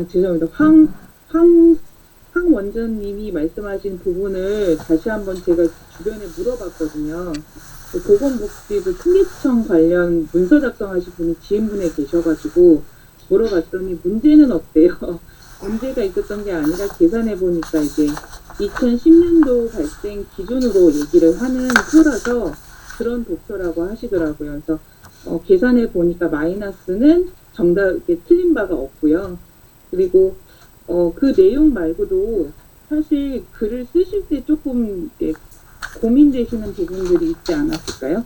죄송합니다. 황 원장님이 말씀하신 부분을 다시 한번 제가 주변에 물어봤거든요. 보건복지부 통계청 관련 문서 작성하신 분이 지인분에 계셔가지고 물어봤더니 문제는 없대요. 문제가 있었던 게 아니라 계산해 보니까 이제 2010년도 발생 기준으로 얘기를 하는 표라서 그런 독표라고 하시더라고요. 그래서 계산해 보니까 마이너스는 정답 틀린 바가 없고요. 그리고 그 내용 말고도 사실 글을 쓰실 때 조금 고민되시는 부분들이 있지 않았을까요?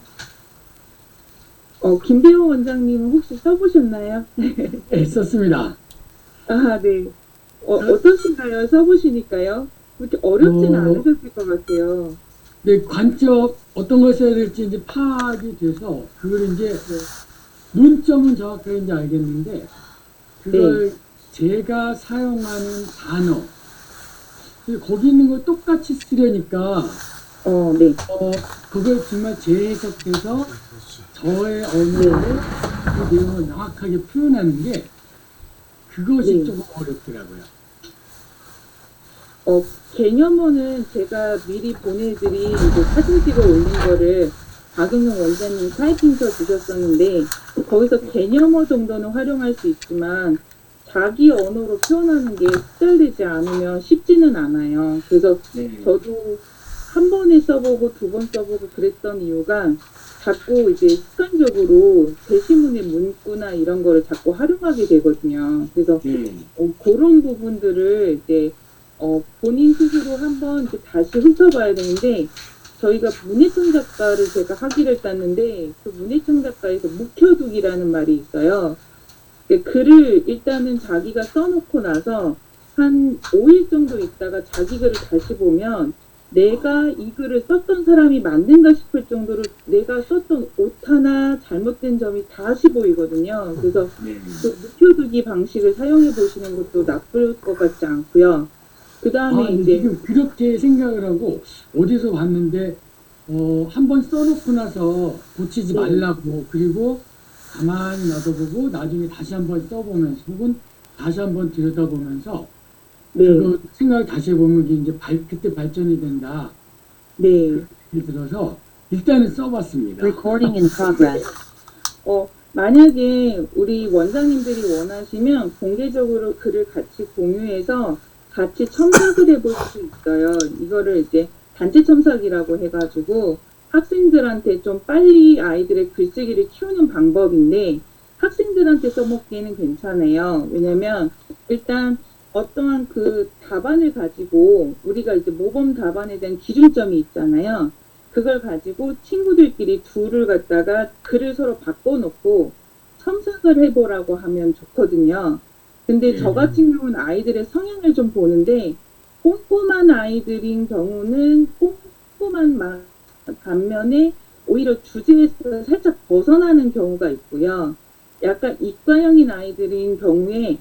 김대호 원장님은 혹시 써보셨나요? 네, 썼습니다. 아, 네. 어떠신가요? 써보시니까요? 그렇게 어렵지는 않으셨을 것 같아요. 네, 관점 어떤 걸 써야 될지 이제 파악이 돼서 그걸 이제 논점은 정확하게 이제 알겠는데 그걸 제가 사용하는 단어 거기 있는 걸 똑같이 쓰려니까 네. 그걸 정말 재해석해서 저의 언어로 그 내용을 명확하게 표현하는 게 그것이 조금 어렵더라고요. 개념어는 제가 미리 보내드린 이제 사진 찍어 올린 거를 박은영 원장님 타이핑 쳐 주셨었는데 거기서 개념어 정도는 활용할 수 있지만 자기 언어로 표현하는 게 숙달되지 않으면 쉽지는 않아요. 그래서 저도 한 번에 써보고 두 번 써보고 그랬던 이유가 자꾸 이제 습관적으로 대시문의 문구나 이런 거를 자꾸 활용하게 되거든요. 그래서 그런 부분들을 이제 본인 스스로 한번 이제 다시 훑어봐야 되는데 저희가 문예청 작가를 제가 학위를 땄는데 그 문예청 작가에서 묵혀두기라는 말이 있어요. 글을 일단은 자기가 써놓고 나서 한 5일 정도 있다가 자기 글을 다시 보면 내가 이 글을 썼던 사람이 맞는가 싶을 정도로 내가 썼던 오타나 잘못된 점이 다시 보이거든요. 그래서 그 묵혀두기 방식을 사용해 보시는 것도 나쁠 것 같지 않고요. 그 다음에 이제 지금 그렇게 생각을 하고 어디서 봤는데 한번 써놓고 나서 고치지 말라고 그리고 가만히 놔둬보고 나중에 다시 한번 써보면서 혹은 다시 한번 들여다보면서 그거 생각을 다시 해보면 이제 그때 발전이 된다. 예를 들어서 일단은 써봤습니다. Recording in progress. 만약에 우리 원장님들이 원하시면 공개적으로 글을 같이 공유해서 같이 첨삭을 해볼 수 있어요. 이거를 이제 단체 첨삭이라고 해가지고 학생들한테 좀 빨리 아이들의 글쓰기를 키우는 방법인데 학생들한테 써먹기에는 괜찮아요. 왜냐면 일단 어떠한 그 답안을 가지고 우리가 이제 모범 답안에 대한 기준점이 있잖아요. 그걸 가지고 친구들끼리 둘을 갖다가 글을 서로 바꿔놓고 첨삭을 해보라고 하면 좋거든요. 근데 저 같은 경우는 아이들의 성향을 좀 보는데 꼼꼼한 아이들인 경우는 꼼꼼한 반면에 오히려 주제에서 살짝 벗어나는 경우가 있고요. 약간 이과형인 아이들인 경우에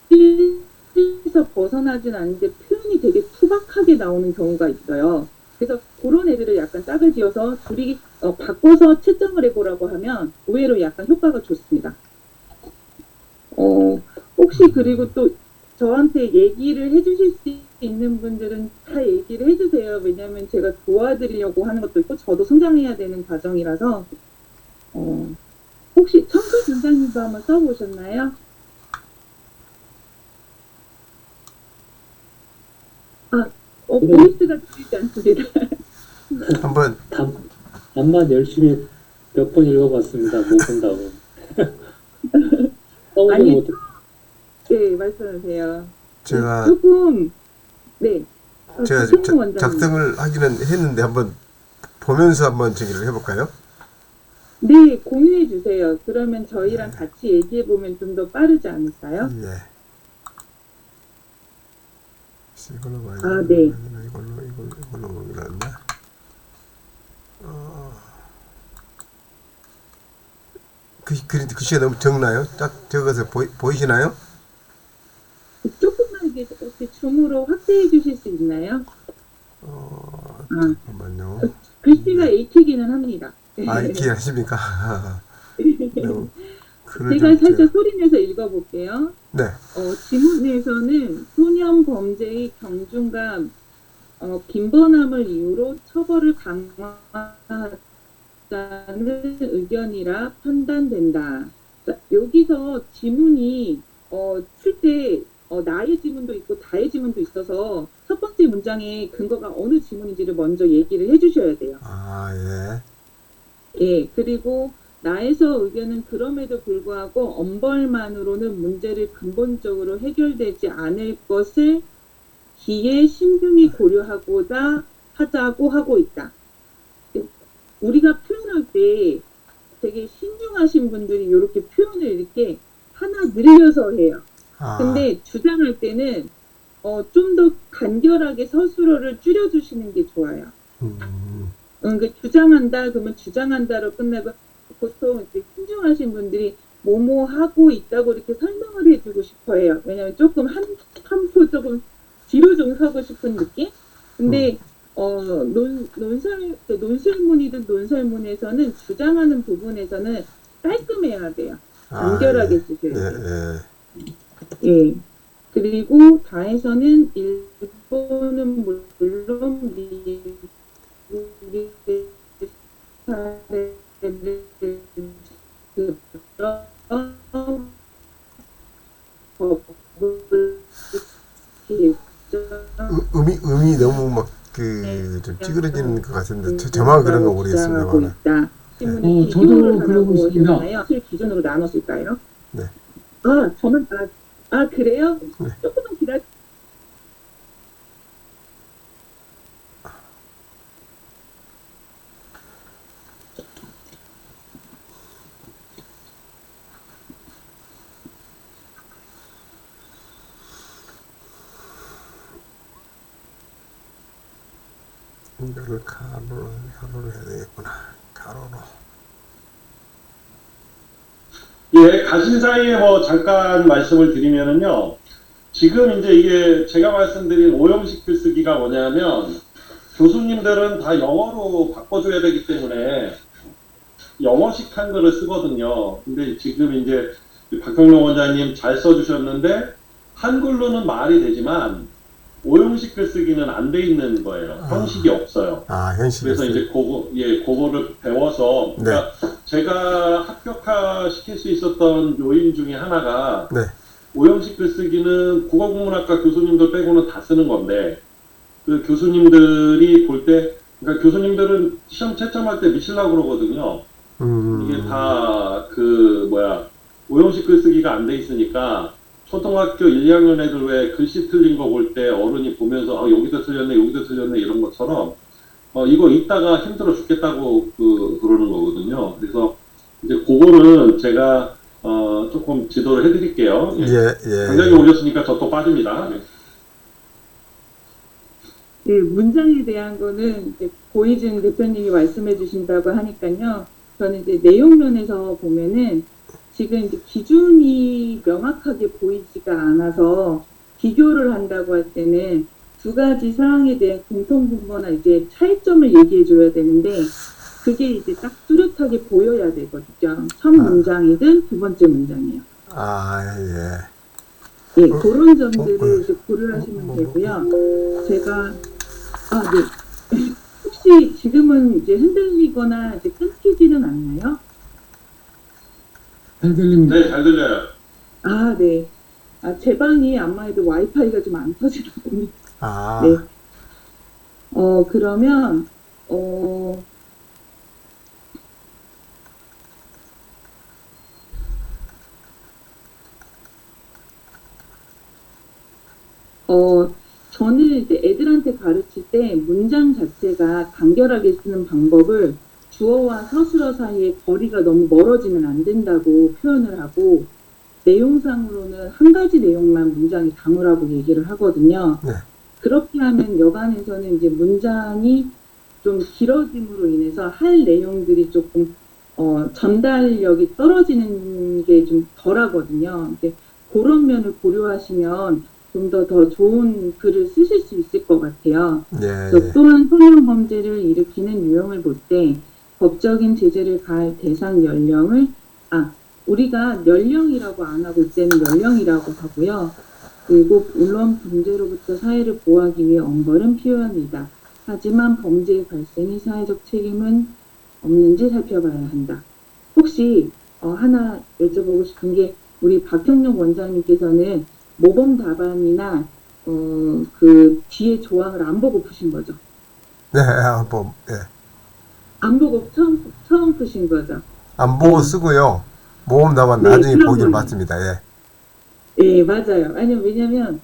주제에서 벗어나진 않는데 표현이 되게 투박하게 나오는 경우가 있어요. 그래서 그런 애들을 약간 짝을 지어서 둘이 바꿔서 채점을 해보라고 하면 의외로 약간 효과가 좋습니다. 혹시 그리고 또 저한테 얘기를 해주실 수 있는 분들은 다 얘기를 해주세요. 왜냐하면 제가 도와드리려고 하는 것도 있고 저도 성장해야 되는 과정이라서 혹시 청소 준장님도 한번 써보셨나요? 보이스가 들리지 않습니다. 한번 답만 열심히 몇 번 읽어봤습니다. 못 본다고. 아니, 네, 말씀하세요. 제가 조금 제가 작성을 하기는 했는데 한번 보면서 한번 정리를 해볼까요? 네, 공유해 주세요. 그러면 저희랑 같이 얘기해 보면 좀 더 빠르지 않을까요? 예. 이걸로 봐야 이걸로 나왔나? 글씨가 너무 적나요? 딱 적어서 보이시나요? 조금만 이게 혹시 줌으로 확대해 주실 수 있나요? 잠깐만요. 글씨가 읽히기는 합니다. 읽기 하십니까? 글을 제가 좀 살짝 소리내서 읽어볼게요. 네. 지문에서는 소년 범죄의 경중과 빈번함을 이유로 처벌을 강화하자는 의견이라 판단된다. 자, 여기서 지문이 칠 때 나의 지문도 있고 다의 지문도 있어서 첫 번째 문장에 근거가 어느 지문인지를 먼저 얘기를 해주셔야 돼요. 아, 예. 예, 그리고 나에서 의견은 그럼에도 불구하고 엄벌만으로는 문제를 근본적으로 해결되지 않을 것을 기에 신중히 고려하고자 하자고 하고 있다. 우리가 표현할 때 되게 신중하신 분들이 이렇게 표현을 이렇게 하나 늘려서 해요. 아, 근데 주장할 때는 좀 더 간결하게 서술어를 줄여주시는 게 좋아요. 그 주장한다 그러면 주장한다로 끝나고 보통 이제 신중하신 분들이 뭐뭐 하고 있다고 이렇게 설명을 해주고 싶어해요. 왜냐면 조금 한포 조금 뒤로 좀 서고 싶은 느낌. 근데 논술문이든 논설문에서는 주장하는 부분에서는 깔끔해야 돼요. 간결하게 쓰셔야 돼요. 예. 그리고 다에서는 일본은 물론 미국의 사례를 법을 음이 너무 막 좀 찌그러지는 것 같은데 저만 그런 거 모르겠습니다만. 저도 그러고 있습니다. 술 기준으로 나눴을까요? 네. 저는 그래요? 네. 조금만 기다려. 이거를 가로로 해야 되겠구나. 가로로. 예, 가신 사이에 뭐 잠깐 말씀을 드리면은요. 지금 이제 이게 제가 말씀드린 오형식 글쓰기가 뭐냐면 교수님들은 다 영어로 바꿔줘야 되기 때문에 영어식 한글을 쓰거든요. 근데 지금 이제 박경룡 원장님 잘 써주셨는데 한글로는 말이 되지만 오형식 글쓰기는 안 돼 있는 거예요. 형식이 없어요. 현식이 그래서 있어요. 이제 그거를 배워서 그러니까 제가 합격화 시킬 수 있었던 요인 중에 하나가 네. 오형식 글쓰기는 국어국문학과 교수님들 빼고는 다 쓰는 건데 그 교수님들이 볼 때 그러니까 교수님들은 시험 채점할 때 미실라고 그러거든요. 이게 다 오형식 글쓰기가 안 돼 있으니까 초등학교 1, 2학년 애들 왜 글씨 틀린 거 볼 때 어른이 보면서 여기도 틀렸네 여기도 틀렸네 이런 것처럼 이거 읽다가 힘들어 죽겠다고 그러는 거거든요. 그래서 이제 그거는 제가 조금 지도를 해드릴게요. 강장이 오셨으니까 저 또 빠집니다. 네, 문장에 대한 거는 이제 고희준 대표님이 말씀해 주신다고 하니까요. 저는 이제 내용 면에서 보면은 지금 이제 기준이 명확하게 보이지가 않아서 비교를 한다고 할 때는 두 가지 사항에 대한 공통분모나 이제 차이점을 얘기해 줘야 되는데 그게 이제 딱 뚜렷하게 보여야 되거든요. 첫 문장이든 두 번째 문장이요. 예, 그런 점들을 이제 고려하시면 되고요. 제가 네. 혹시 지금은 이제 흔들리거나 이제 끊기지는 않나요? 잘 들립니다. 네, 잘 들려요. 네. 제 방이 아마 해도 와이파이가 좀 안 터지거든요. 네. 그러면, 저는 이제 애들한테 가르칠 때 문장 자체가 간결하게 쓰는 방법을 주어와 서술어 사이에 거리가 너무 멀어지면 안 된다고 표현을 하고 내용상으로는 한 가지 내용만 문장에 담으라고 얘기를 하거든요. 네. 그렇게 하면 여간에서는 이제 문장이 좀 길어짐으로 인해서 할 내용들이 조금 전달력이 떨어지는 게 좀 덜하거든요. 근데 그런 면을 고려하시면 좀 더 좋은 글을 쓰실 수 있을 것 같아요. 그래서 또한 소년 범죄를 일으키는 유형을 볼 때 법적인 제재를 가할 대상 연령을 우리가 연령이라고 안 하고 이때는 연령이라고 하고요. 그리고 물론 범죄로부터 사회를 보호하기 위해 엄벌은 필요합니다. 하지만 범죄의 발생이 사회적 책임은 없는지 살펴봐야 한다. 혹시 하나 여쭤보고 싶은 게 우리 박형룡 원장님께서는 모범 답안이나 그 뒤에 조항을 안 보고 푸신 거죠? 네, 뭐, 예. 안 보고 처음 푸신 거죠? 안 보고 쓰고요. 모험 답안 네, 나중에 그런 보기를 거예요. 받습니다. 예. 예, 맞아요. 아니, 왜냐면,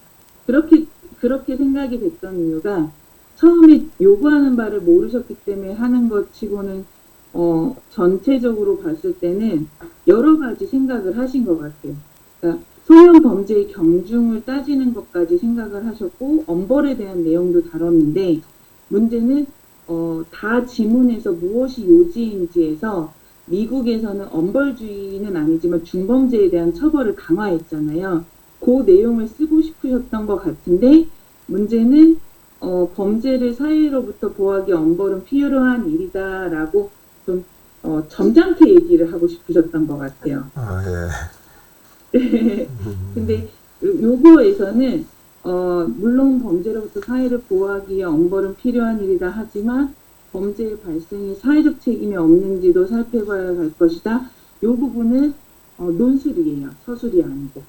그렇게 생각이 됐던 이유가, 처음에 요구하는 바를 모르셨기 때문에 하는 것 치고는, 전체적으로 봤을 때는 여러 가지 생각을 하신 것 같아요. 그러니까, 소형 범죄의 경중을 따지는 것까지 생각을 하셨고, 엄벌에 대한 내용도 다뤘는데, 문제는, 다 지문에서 무엇이 요지인지에서 미국에서는 엄벌주의는 아니지만 중범죄에 대한 처벌을 강화했잖아요. 그 내용을 쓰고 싶으셨던 것 같은데 문제는 범죄를 사회로부터 보호하기 엄벌은 필요한 일이다라고 좀 점잖게 얘기를 하고 싶으셨던 것 같아요. 아, 예. 근데 요거에서는 물론 범죄로부터 사회를 보호하기 위해 엄벌은 필요한 일이다 하지만 범죄의 발생이 사회적 책임이 없는지도 살펴봐야 할 것이다. 요 부분은 논술이에요. 서술이 아니고.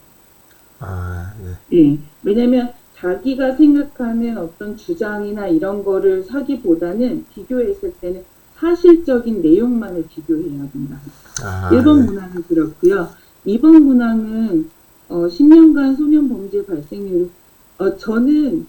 아, 예. 예. 왜냐면 자기가 생각하는 어떤 주장이나 이런 거를 사기보다는 비교했을 때는 사실적인 내용만을 비교해야 된다. 아, 1번 예. 문항은 그렇고요. 2번 문항은 10년간 소년 범죄 발생률 저는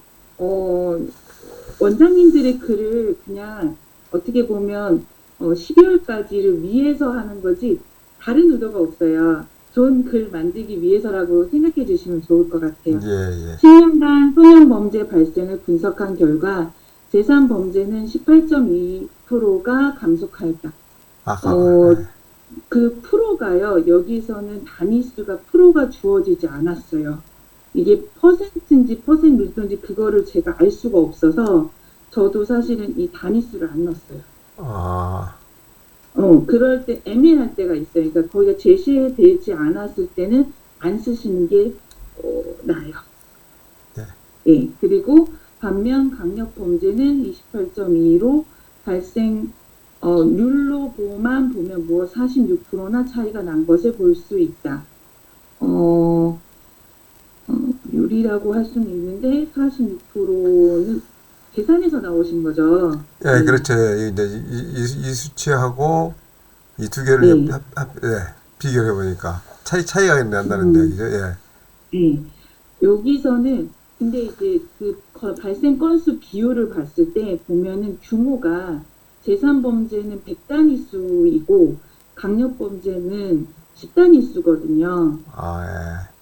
원장님들의 글을 그냥 어떻게 보면 12월까지를 위해서 하는 거지 다른 의도가 없어요. 좋은 글 만들기 위해서라고 생각해 주시면 좋을 것 같아요. 예, 예. 10년간 소년 범죄 발생을 분석한 결과 재산 범죄는 18.2%가 감속하였다. 아까, 어, 그 프로가요. 여기서는 단위수가 프로가 주어지지 않았어요. 이게 퍼센트인지 퍼센트인지 그거를 제가 알 수가 없어서 저도 사실은 이 단위수를 안 넣었어요. 아, 그럴 때 애매할 때가 있어요. 그러니까 거기가 제시되지 않았을 때는 안 쓰시는 게 나아요. 네. 예. 그리고 반면 강력 범죄는 28.2로 발생 률로만 보면 뭐 46%나 차이가 난 것을 볼 수 있다. 률이라고 할 수는 있는데 46%는 계산해서 나오신 거죠. 예, 그렇죠. 예, 이제 이 수치하고 이 두 개를 네. 비교해 보니까 차이가 난다는 얘기죠. 예. 네. 여기서는 근데 이제 그 발생 건수 비율을 봤을 때 보면은 규모가 재산 범죄는 100단위수이고 강력 범죄는 10단위수거든요. 아, 예.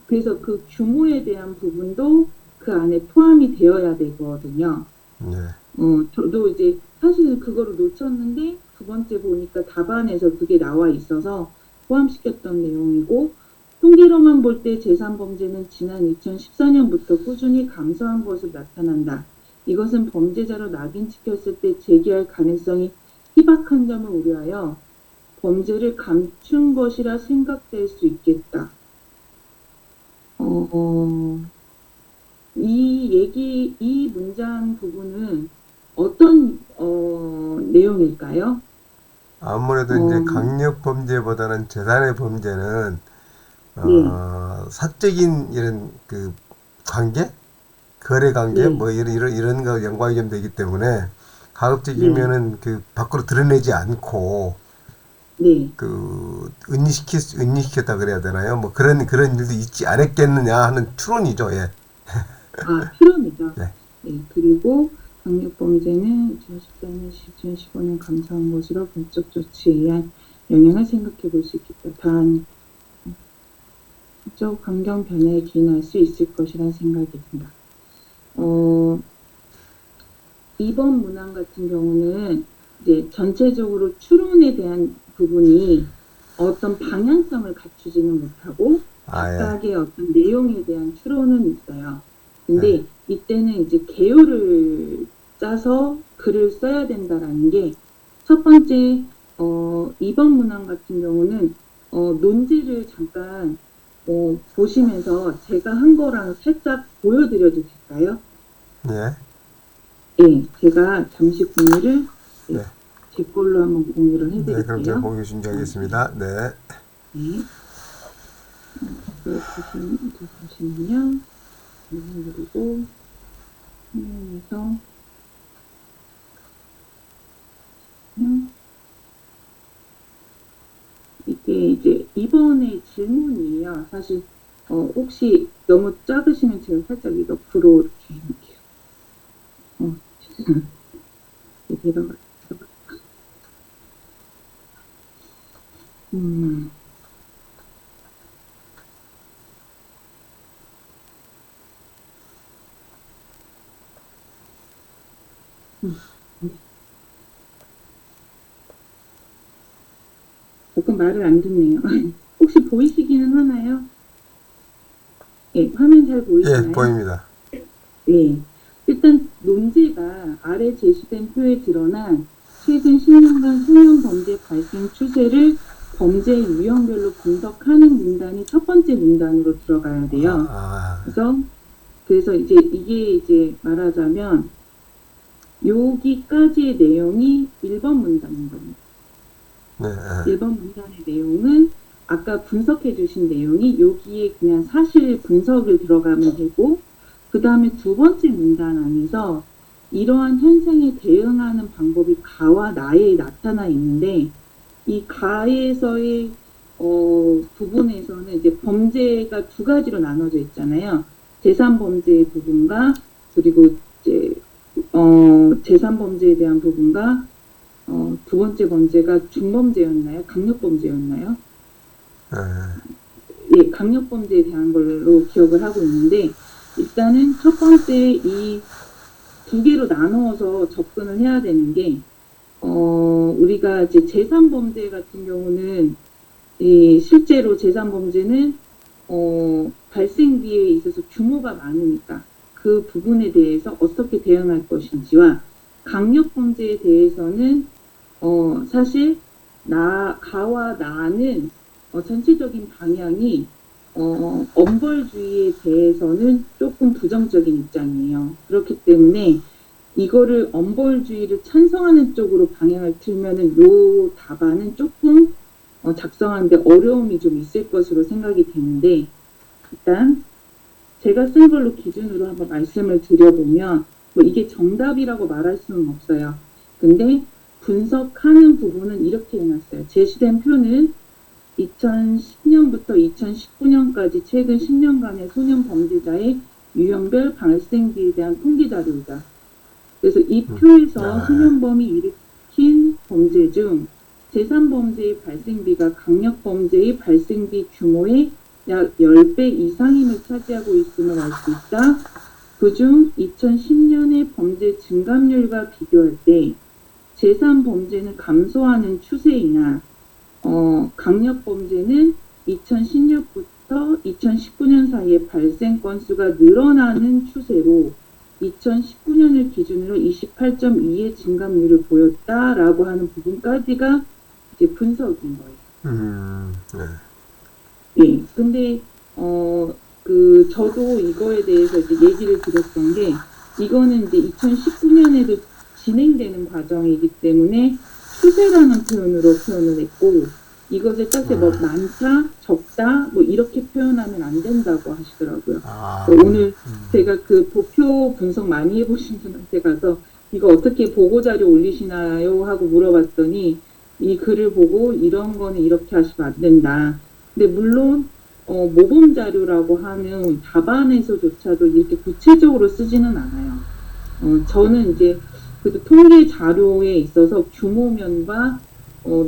그래서 그 규모에 대한 부분도 그 안에 포함이 되어야 되거든요. 예. 저도 이제 사실은 그거를 놓쳤는데 두 번째 보니까 답안에서 그게 나와 있어서 포함시켰던 내용이고 통계로만 볼 때 재산 범죄는 지난 2014년부터 꾸준히 감소한 것으로 나타난다. 이것은 범죄자로 낙인 찍혔을 때 제기할 가능성이 희박한 점을 우려하여 범죄를 감춘 것이라 생각될 수 있겠다. 이 문장 부분은 어떤 내용일까요? 아무래도 이제 강력 범죄보다는 재산의 범죄는 사적인 이런 그 관계, 거래 관계, 네. 뭐 이런 거 연관이 좀 되기 때문에 가급적이면은 그 밖으로 드러내지 않고 네. 그 은닉시켰다 그래야 되나요? 뭐 그런 일도 있지 않았겠느냐 하는 추론이죠. 예. 필요합니다. 네. 네. 그리고 강력범죄는 2014년, 2015년 감소한 것으로 법적 조치에 의한 영향을 생각해 볼 수 있겠다. 단, 법적 환경 변화에 기인할 수 있을 것이라는 생각이 듭니다. 2번 문항 같은 경우는 이제 전체적으로 추론에 대한 부분이 어떤 방향성을 갖추지는 못하고 각각의 어떤 내용에 대한 추론은 있어요. 근데 이때는 이제 개요를 짜서 글을 써야 된다라는 게 첫 번째 2번 문항 같은 경우는 논지를 잠깐 보시면서 제가 한 거랑 살짝 보여드려도 될까요? 예. 예, 제가 잠시 공유를 네. 제 걸로 한번 공유를 네, 그럼 제가 해드릴게요. 공유 중지하겠습니다. 네. 네. 보시면요. 그리고 화면에서 이게 이제 이번에 질문이에요. 사실 혹시 너무 작으시면 제가 살짝 이거 앞으로 이렇게 해놓을게요. 죄송합니다. 들어가. 조금 말을 안 듣네요. 혹시 보이시기는 하나요? 예, 화면 잘 보이시나요? 예, 보입니다. 네. 일단 논지가 아래 제시된 표에 드러난 최근 10년간 소년 범죄 발생 추세를 범죄 유형별로 분석하는 문단이 첫 번째 문단으로 들어가야 돼요. 그래서 이제 이게 이제 말하자면 여기까지의 내용이 1번 문단인 겁니다. 네. 1번 문단의 내용은 아까 분석해 주신 내용이 여기에 그냥 사실 분석을 들어가면 되고, 그 다음에 두 번째 문단 안에서 이러한 현상에 대응하는 방법이 가와 나에 나타나 있는데, 이 가에서의 부분에서는 이제 범죄가 두 가지로 나눠져 있잖아요. 재산범죄의 부분과, 그리고 이제 재산범죄에 대한 부분과, 두 번째 범죄가 중범죄였나요? 강력범죄였나요? 예, 강력범죄에 대한 걸로 기억을 하고 있는데, 일단은 첫 번째 이 두 개로 나누어서 접근을 해야 되는 게, 우리가 이제 재산범죄 같은 경우는, 실제로 재산범죄는, 발생비에 있어서 규모가 많으니까 그 부분에 대해서 어떻게 대응할 것인지와, 강력범죄에 대해서는, 사실, 가와 나는, 전체적인 방향이, 엄벌주의에 대해서는 조금 부정적인 입장이에요. 그렇기 때문에 이거를 엄벌주의를 찬성하는 쪽으로 방향을 틀면은 요 답안은 조금 작성하는데 어려움이 좀 있을 것으로 생각이 되는데, 일단 제가 쓴 걸로 기준으로 한번 말씀을 드려보면, 뭐 이게 정답이라고 말할 수는 없어요. 근데 분석하는 부분은 이렇게 해놨어요. 제시된 표는 2010년부터 2019년까지 최근 10년간의 소년 범죄자의 유형별 발생비에 대한 통계 자료이다. 그래서 이 표에서 소년범이 일으킨 범죄 중 재산범죄의 발생비가 강력범죄의 발생비 규모의 약 10배 이상임을 차지하고 있음을 알 수 있다. 그중 2010년의 범죄 증감률과 비교할 때 재산범죄는 감소하는 추세이나 강력범죄는 2010년부터 2019년 사이에 발생 건수가 늘어나는 추세로 2019년을 기준으로 28.2의 증감률을 보였다라고 하는 부분까지가 이제 분석인 거예요. 예. 근데 저도 이거에 대해서 이제 얘기를 드렸던 게, 이거는 이제 2019년에도 진행되는 과정이기 때문에 추세라는 표현으로 표현을 했고, 이것을 딱히 뭐 많다, 적다, 뭐 이렇게 표현하면 안 된다고 하시더라고요. 오늘 제가 그 도표 분석 많이 해보신 분한테 가서 이거 어떻게 보고자료 올리시나요? 하고 물어봤더니 이 글을 보고 이런 거는 이렇게 하시면 안 된다. 근데 물론 모범자료라고 하는 답안에서조차도 이렇게 구체적으로 쓰지는 않아요. 저는 이제 그래도 통계 자료에 있어서 규모면과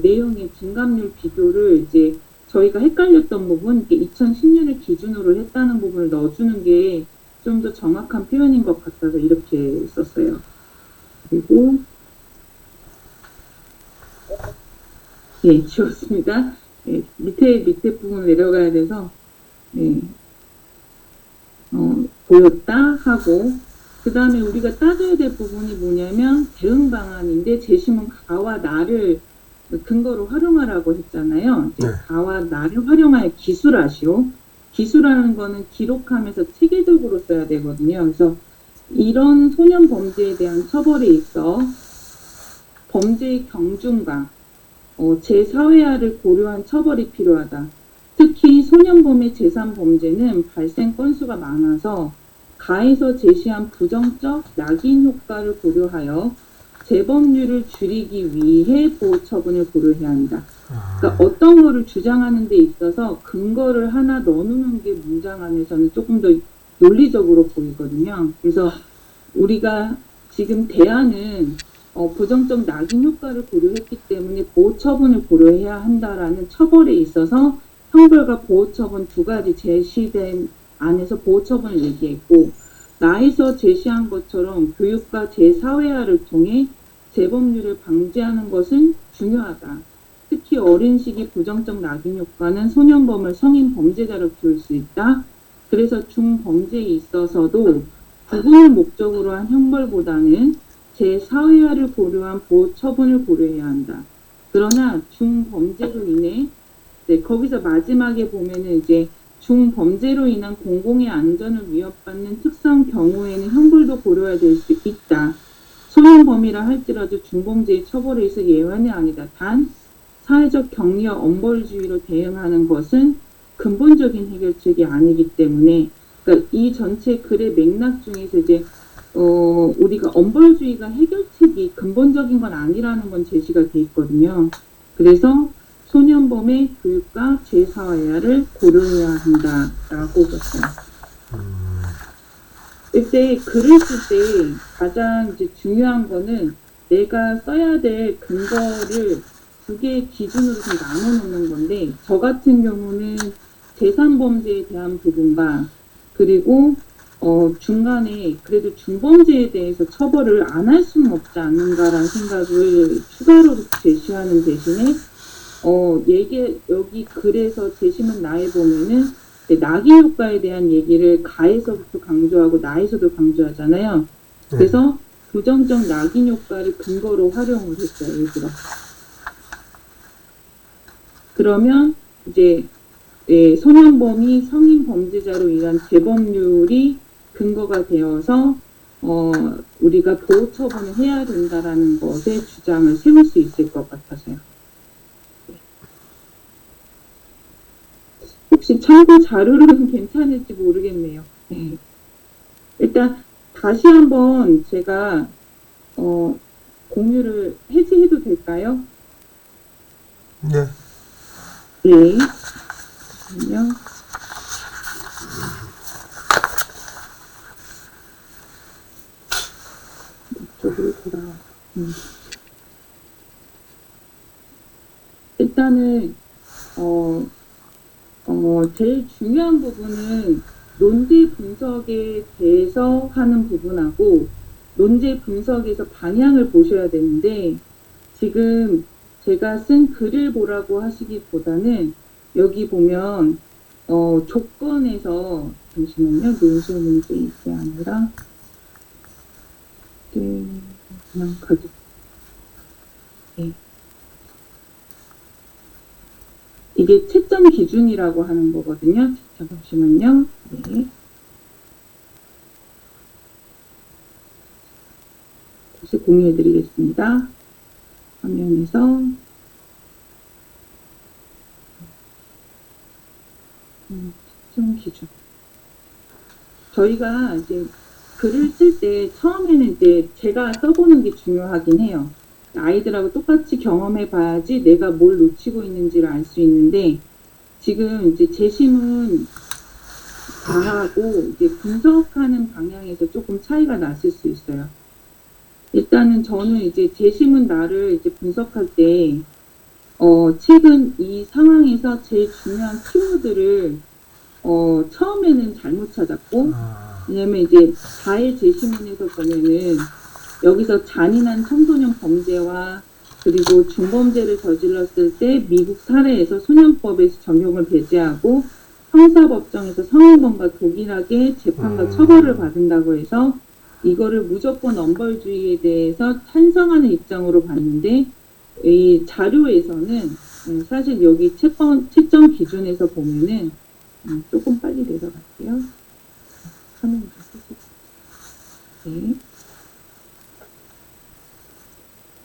내용의 증감률 비교를 이제 저희가 헷갈렸던 부분, 2010년을 기준으로 했다는 부분을 넣어주는 게 좀 더 정확한 표현인 것 같아서 이렇게 썼어요. 그리고 예, 지웠습니다. 예, 밑에 부분 내려가야 돼서 보였다 하고, 그 다음에 우리가 따져야 될 부분이 뭐냐면 대응 방안인데, 재심은 가와 나를 근거로 활용하라고 했잖아요. 이제 네. 가와 나를 활용하여 기술하시오. 기술하는 거는 기록하면서 체계적으로 써야 되거든요. 그래서 이런 소년 범죄에 대한 처벌에 있어 범죄의 경중과 제사회화를 고려한 처벌이 필요하다. 특히 소년범의 재산 범죄는 발생 건수가 많아서 가에서 제시한 부정적 낙인 효과를 고려하여 재범률을 줄이기 위해 보호 처분을 고려해야 한다. 그러니까 어떤 거를 주장하는 데 있어서 근거를 하나 넣어놓는 게 문장 안에서는 조금 더 논리적으로 보이거든요. 그래서 우리가 지금 대안은 부정적 낙인 효과를 고려했기 때문에 보호 처분을 고려해야 한다라는 처벌에 있어서 형벌과 보호 처분 두 가지 제시된 안에서 보호 처분을 얘기했고, 나에서 제시한 것처럼 교육과 제사회화를 통해 재범률을 방지하는 것은 중요하다. 특히 어린 시기 부정적 낙인 효과는 소년범을 성인 범죄자로 키울 수 있다. 그래서 중범죄에 있어서도 구분을 목적으로 한 형벌보다는 제사회화를 고려한 보호 처분을 고려해야 한다. 그러나 중범죄로 인해 거기서 마지막에 보면은 이제 중범죄로 인한 공공의 안전을 위협받는 특성 경우에는 형벌도 고려해야 될 수 있다. 소년범이라 할지라도 중범죄의 처벌에 있어 예외는 아니다. 단 사회적 격리와 엄벌주의로 대응하는 것은 근본적인 해결책이 아니기 때문에, 그러니까 이 전체 글의 맥락 중에서 이제 우리가 엄벌주의가 해결책이 근본적인 건 아니라는 건 제시가 돼 있거든요. 그래서 소년범의 교육과 제사회화를 고려해야 한다라고 썼어요. 이때 글을 쓸 때 가장 이제 중요한 거는 내가 써야 될 근거를 두 개의 기준으로 좀 나눠놓는 건데, 저 같은 경우는 재산범죄에 대한 부분과 그리고 중간에 그래도 중범죄에 대해서 처벌을 안 할 수는 없지 않는가라는 생각을 추가로 제시하는 대신에 여기 글에서 제시문 나에 보면은 낙인 효과에 대한 얘기를 가에서부터 강조하고 나에서도 강조하잖아요. 그래서 부정적 낙인 효과를 근거로 활용을 했어요, 일부러. 그러면 이제 소년범이 성인 범죄자로 인한 재범률이 근거가 되어서 우리가 보호 처분을 해야 된다라는 것에 주장을 세울 수 있을 것 같아서요. 혹시 참고 자료로는 괜찮을지 모르겠네요. 네. 일단 다시 한번 제가 공유를 해지해도 될까요? 네. 네. 잠시만요. 이쪽으로 돌아와. 일단은 제일 중요한 부분은 논제 분석에 대해서 하는 부분하고, 논제 분석에서 방향을 보셔야 되는데, 지금 제가 쓴 글을 보라고 하시기보다는 여기 보면 조건에서, 잠시만요, 논술 문제 이게 아니라 그냥 가지고 이게 채점 기준이라고 하는 거거든요. 잠시만요. 네. 다시 공유해 드리겠습니다. 화면에서 채점 기준. 저희가 이제 글을 쓸 때 처음에는 이제 제가 써보는 게 중요하긴 해요. 아이들하고 똑같이 경험해 봐야지 내가 뭘 놓치고 있는지를 알 수 있는데, 지금 이제 제시문 다하고 이제 분석하는 방향에서 조금 차이가 났을 수 있어요. 일단은 저는 이제 제시문 나를 이제 분석할 때 최근 이 상황에서 제일 중요한 키워드를 처음에는 잘못 찾았고, 왜냐면 이제 다의 제시문에서 보면은 여기서 잔인한 청소년 범죄와 그리고 중범죄를 저질렀을 때 미국 사례에서 소년법에서 적용을 배제하고 형사법정에서 성희롱과 동일하게 재판과 처벌을 받는다고 해서 이거를 무조건 엄벌주의에 대해서 찬성하는 입장으로 봤는데, 이 자료에서는 사실 여기 채점 기준에서 보면은 조금 빨리 내려갈게요. 화면 좀 켜주세요. 네.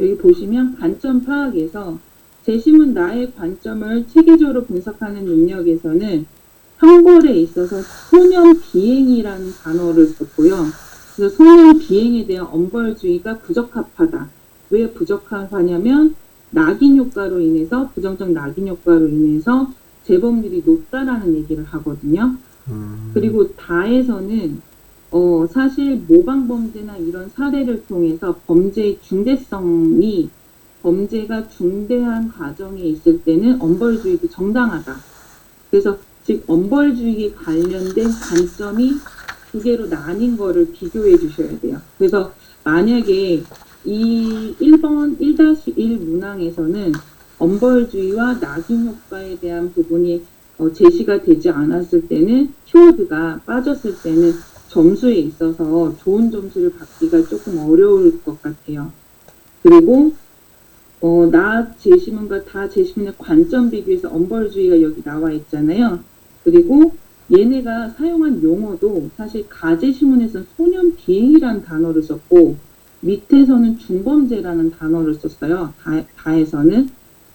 여기 보시면 관점 파악에서 재심은 나의 관점을 체계적으로 분석하는 능력에서는 형벌에 있어서 소년 비행이라는 단어를 썼고요. 그래서 소년 비행에 대한 엄벌주의가 부적합하다. 왜 부적합하냐면 낙인 효과로 인해서 부정적 낙인 효과로 인해서 재범률이 높다라는 얘기를 하거든요. 그리고 다에서는 사실 모방범죄나 이런 사례를 통해서 범죄의 중대성이 범죄가 중대한 과정에 있을 때는 엄벌주의도 정당하다. 그래서 즉 엄벌주의에 관련된 관점이 두 개로 나뉜 거를 비교해 주셔야 돼요. 그래서 만약에 이 1번 1-1 문항에서는 엄벌주의와 낙인 효과에 대한 부분이 제시가 되지 않았을 때는 키워드가 빠졌을 때는 점수에 있어서 좋은 점수를 받기가 조금 어려울 것 같아요. 그리고 나 제시문과 다 제시문의 관점 비교해서 엄벌주의가 여기 나와 있잖아요. 그리고 얘네가 사용한 용어도 사실 가제시문에서는 소년 비행이라는 단어를 썼고 밑에서는 중범죄라는 단어를 썼어요. 다에서는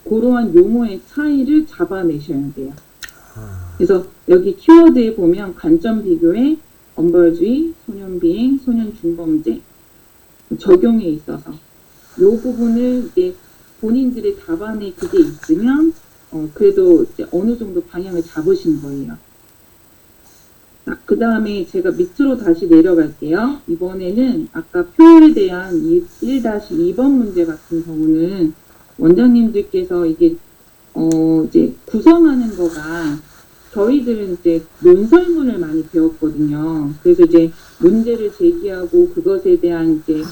그러한 용어의 차이를 잡아내셔야 돼요. 그래서 여기 키워드에 보면 관점 비교에 엄벌주의, 소년 비행, 소년 중범죄 적용에 있어서 이 부분을 이제 본인들의 답안에 그게 있으면 그래도 이제 어느 정도 방향을 잡으신 거예요. 그 다음에 제가 밑으로 다시 내려갈게요. 이번에는 아까 표에 대한 1-2번 문제 같은 경우는 원장님들께서 이게 이제 구성하는 거가 저희들은 이제 논설문을 많이 배웠거든요. 그래서 이제 문제를 제기하고 그것에 대한 이제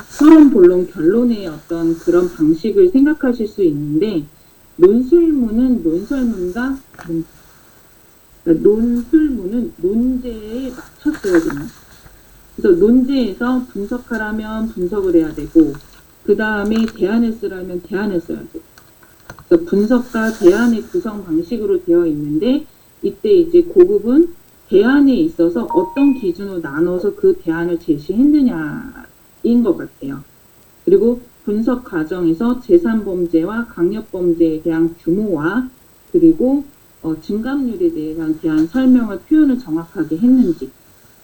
서론, 본론, 결론의 어떤 그런 방식을 생각하실 수 있는데 논술문은 논설문과 논술문은 논제에 맞춰 써야 됩니다. 그래서 논제에서 분석하라면 분석을 해야 되고 그 다음에 대안을 쓰라면 대안을 써야 되고 그래서 분석과 대안의 구성 방식으로 되어 있는데 이때 이제 고급은 대안에 있어서 어떤 기준으로 나눠서 그 대안을 제시했느냐인 것 같아요. 그리고 분석 과정에서 제3범죄와 강력범죄에 대한 규모와 그리고 증감률에 대한 설명을 표현을 정확하게 했는지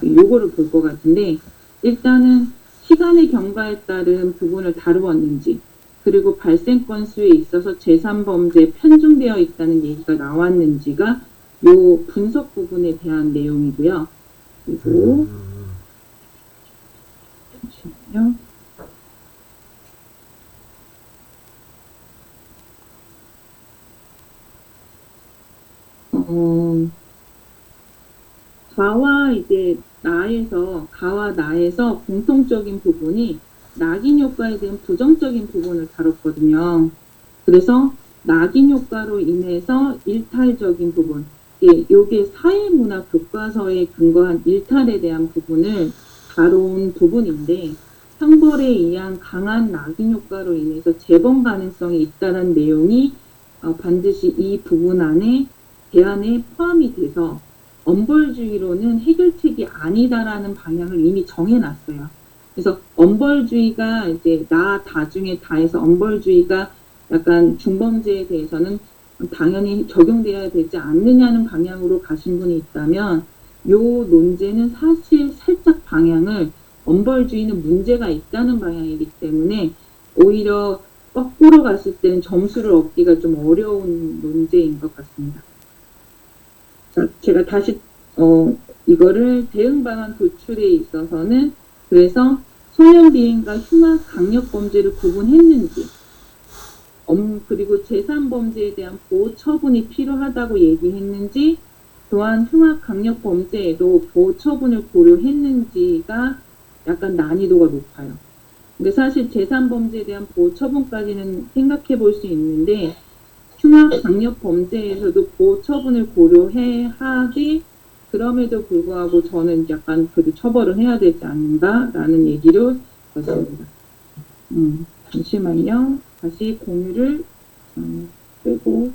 요거를 볼 것 같은데 일단은 시간의 경과에 따른 부분을 다루었는지 그리고 발생 건수에 있어서 제3범죄에 편중되어 있다는 얘기가 나왔는지가 요 분석 부분에 대한 내용이고요. 그리고 잠시만요. 가와 나에서 공통적인 부분이 낙인 효과에 대한 부정적인 부분을 다뤘거든요. 그래서 낙인 효과로 인해서 일탈적인 부분, 요게 사회문화 교과서에 근거한 일탈에 대한 부분을 다룬 부분인데 형벌에 의한 강한 낙인 효과로 인해서 재범 가능성이 있다는 내용이 반드시 이 부분 안에 대안에 포함이 돼서 엄벌주의로는 해결책이 아니다라는 방향을 이미 정해놨어요. 그래서 엄벌주의가 이제 다 중에 다해서 엄벌주의가 약간 중범죄에 대해서는 당연히 적용돼야 되지 않느냐는 방향으로 가신 분이 있다면 요 논제는 사실 살짝 방향을 엄벌주의는 문제가 있다는 방향이기 때문에 오히려 거꾸로 갔을 때는 점수를 얻기가 좀 어려운 논제인 것 같습니다. 자, 제가 다시 이거를 대응 방안 도출에 있어서는 그래서 소년 비행과 흉악 강력 범죄를 구분했는지 그리고 제3범죄에 대한 보호 처분이 필요하다고 얘기했는지 또한 흉악 강력 범죄에도 보호 처분을 고려했는지가 약간 난이도가 높아요. 근데 사실 제3범죄에 대한 보호 처분까지는 생각해 볼 수 있는데 흉악 강력 범죄에서도 보호 처분을 고려해 하되 그럼에도 불구하고 저는 약간 그래도 처벌을 해야 되지 않는가라는 얘기를 했습니다. 잠시만요. 다시 공유를 끄고